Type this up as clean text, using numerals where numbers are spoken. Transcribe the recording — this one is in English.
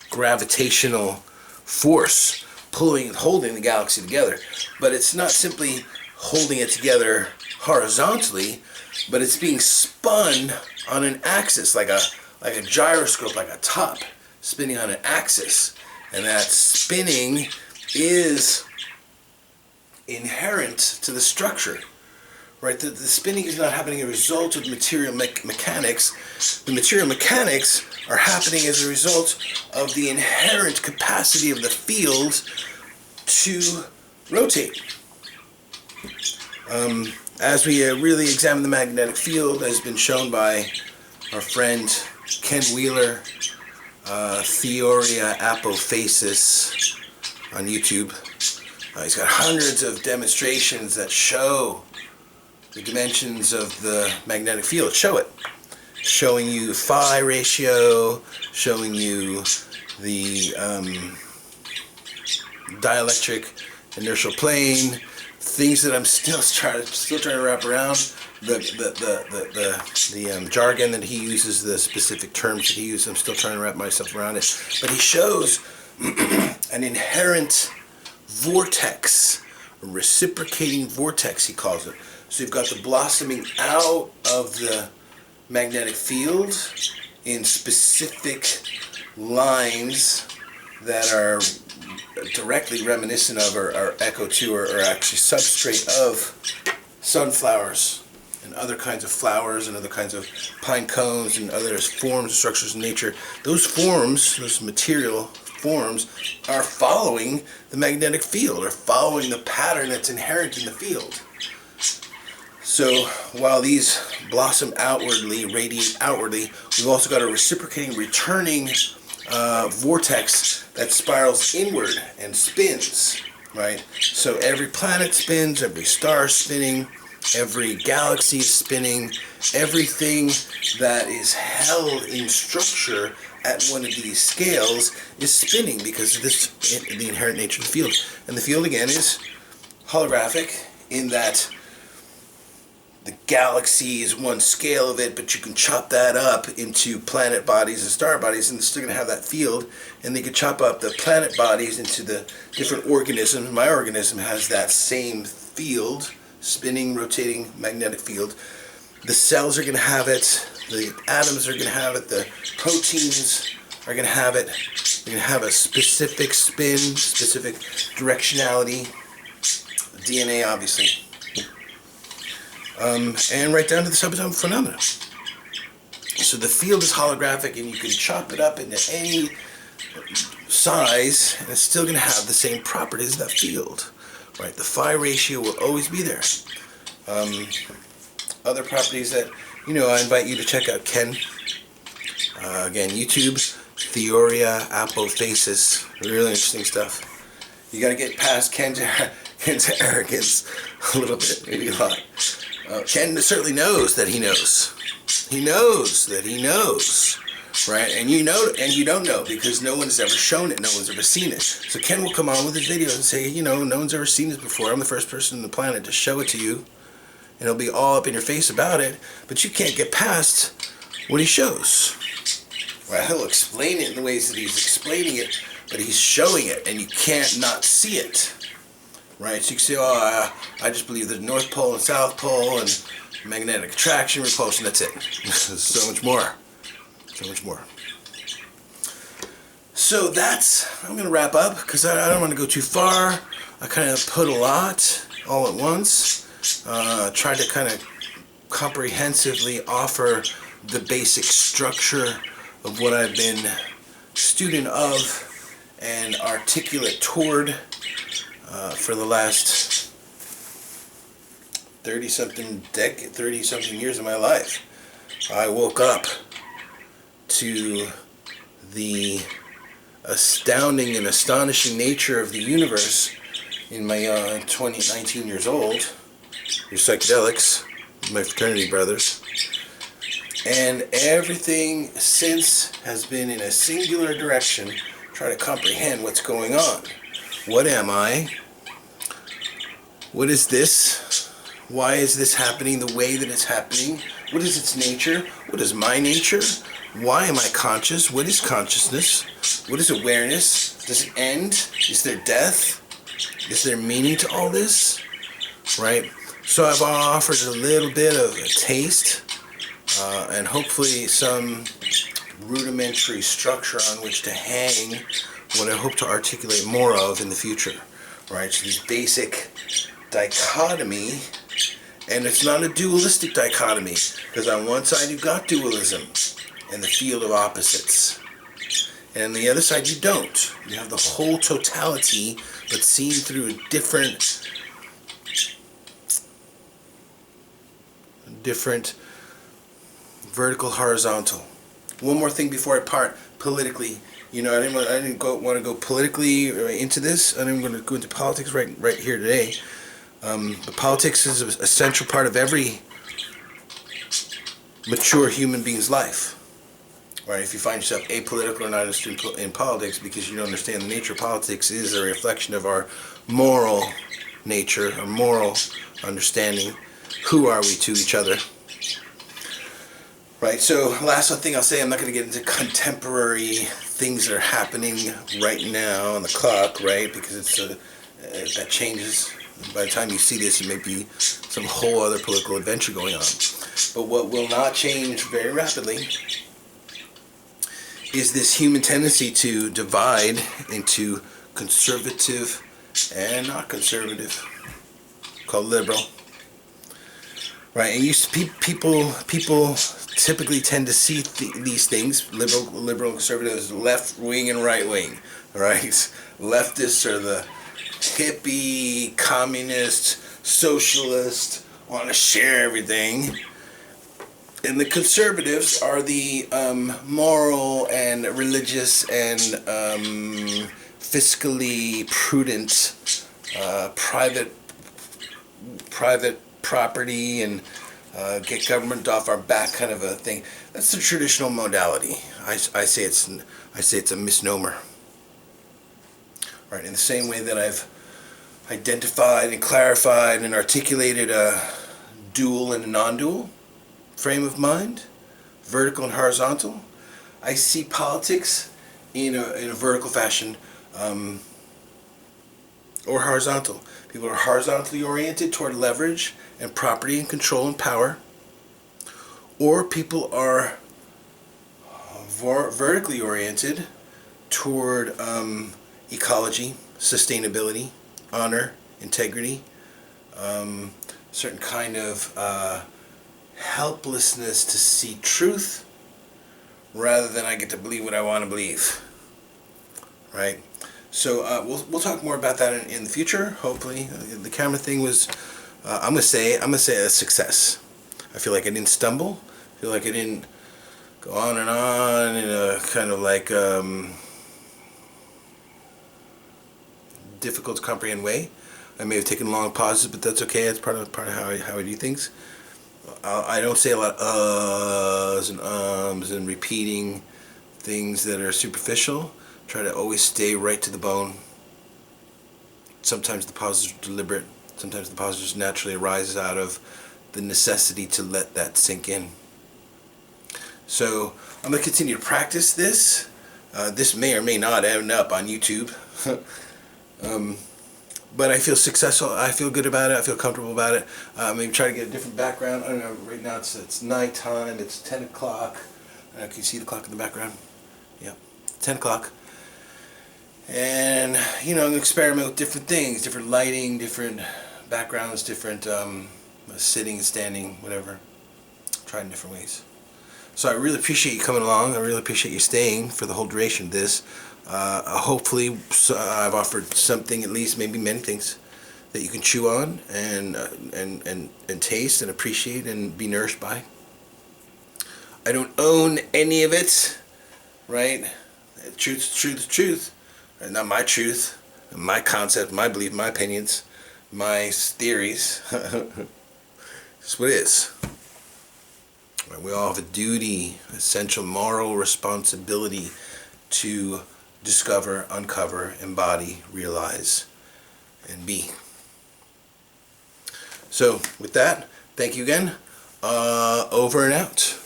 gravitational force holding the galaxy together. But it's not simply holding it together horizontally, but it's being spun on an axis, like a gyroscope, like a top spinning on an axis. And that spinning is inherent to the structure, right? The spinning is not happening as a result of material mechanics. The material mechanics are happening as a result of the inherent capacity of the field to rotate. As we really examine the magnetic field, as has been shown by our friend Ken Wheeler, Theoria Apophasis on YouTube. He's got hundreds of demonstrations that show the dimensions of the magnetic field. Show it. Showing you phi ratio, showing you the dielectric inertial plane, things that I'm still trying to wrap around. The jargon that he uses, the specific terms that he uses, I'm still trying to wrap myself around it. But he shows an inherent vortex, a reciprocating vortex, he calls it. So you've got the blossoming out of the magnetic field in specific lines that are directly reminiscent of, or echo to, or actually substrate of sunflowers and other kinds of flowers and other kinds of pine cones and other forms and structures in nature. Those forms, those material forms, are following the magnetic field, or following the pattern that's inherent in the field. So while these blossom outwardly, radiate outwardly, we've also got a reciprocating, returning vortex that spirals inward and spins, right? So every planet spins, every star is spinning, every galaxy is spinning, everything that is held in structure at one of these scales is spinning because of this, the inherent nature of the field. And the field, again, is holographic in that the galaxy is one scale of it, but you can chop that up into planet bodies and star bodies, and they're still going to have that field. And they can chop up the planet bodies into the different organisms. My organism has that same field, spinning, rotating magnetic field. The cells are going to have it. The atoms are going to have it. The proteins are going to have it. They're going to have a specific spin, specific directionality. DNA, obviously. And right down to the subatomic phenomena. So the field is holographic, and you can chop it up into any size, and it's still going to have the same properties as that field. Right? The phi ratio will always be there. Other properties that, I invite you to check out Ken. Again, YouTube, Theoria Apophasis. Really interesting stuff. You got to get past Ken's arrogance a little bit, maybe a lot. Ken certainly knows that he knows. He knows that he knows, right? And you know, and you don't know because no one's ever shown it, no one's ever seen it. So Ken will come on with his videos and say, no one's ever seen this before. I'm the first person on the planet to show it to you, and it'll be all up in your face about it. But you can't get past what he shows. Right? He'll explain it in the ways that he's explaining it, but he's showing it, and you can't not see it. Right, so you can say, I just believe there's North Pole and South Pole and magnetic attraction, repulsion, that's it. So much more. So much more. So I'm going to wrap up because I don't want to go too far. I kind of put a lot all at once. Tried to kind of comprehensively offer the basic structure of what I've been student of and articulate toward for the last 30-something years of my life. I woke up to the astounding and astonishing nature of the universe in my 19 years old. Your psychedelics, my fraternity brothers. And everything since has been in a singular direction, trying to comprehend what's going on. What am I? What is this? Why is this happening the way that it's happening? What is its nature? What is my nature? Why am I conscious? What is consciousness? What is awareness? Does it end? Is there death? Is there meaning to all this? Right? So I've offered a little bit of a taste and hopefully some rudimentary structure on which to hang what I hope to articulate more of in the future. Right? So this basic dichotomy, and it's not a dualistic dichotomy, because on one side you've got dualism and the field of opposites, and on the other side you don't. You have the whole totality, but seen through a different vertical, horizontal. One more thing before I part politically. You know, I didn't want to go politically into this. I didn't want to go into politics right here today. But politics is a central part of every mature human being's life. Right? If you find yourself apolitical or not interested in politics because you don't understand the nature of politics, is a reflection of our moral nature, our moral understanding. Who are we to each other? Right, so last thing I'll say, I'm not going to get into contemporary things that are happening right now on the clock, right, because it's that changes. By the time you see this, it may be some whole other political adventure going on. But what will not change very rapidly is this human tendency to divide into conservative and not conservative, called liberal. Right, and people typically tend to see these things, liberal and conservative, as left wing and right wing. Right, leftists are the hippie, communist, socialist, want to share everything, and the conservatives are the moral and religious and fiscally prudent, private property and get government off our back kind of a thing. That's the traditional modality. I say it's a misnomer. Right, in the same way that I've identified and clarified and articulated a dual and a non-dual frame of mind, vertical and horizontal, I see politics in a vertical fashion, or horizontal. People are horizontally oriented toward leverage and property and control and power, or people are vertically oriented toward ecology, sustainability, honor, integrity, certain kind of helplessness to see truth rather than I get to believe what I want to believe. Right? So we'll talk more about that in the future. Hopefully, the camera thing was I'm gonna say a success. I feel like I didn't stumble. I feel like I didn't go on in a kind of like difficult to comprehend way. I may have taken long pauses, but that's okay. That's part of how I do things. I don't say a lot of uhs and ums and repeating things that are superficial. Try to always stay right to the bone. Sometimes the pauses are deliberate. Sometimes the pause just naturally arises out of the necessity to let that sink in. So I'm going to continue to practice this. This may or may not end up on YouTube. But I feel successful. I feel good about it. I feel comfortable about it. Maybe try to get a different background. I don't know. Right now it's nighttime. It's 10 o'clock. Can you see the clock in the background? Yeah, 10 o'clock. And, you know, I'm going to experiment with different things, different lighting, different backgrounds, different sitting, standing, whatever. Try in different ways. So I really appreciate you coming along. I really appreciate you staying for the whole duration of this. Hopefully I've offered something, at least maybe many things, that you can chew on and taste and appreciate and be nourished by. I don't own any of it, right? Truth, truth, truth. Not my truth, my concept, my belief, my opinions, my theories. It's what it is. We all have a duty, essential moral responsibility to discover, uncover, embody, realize, and be. So with that, thank you again. Over and out.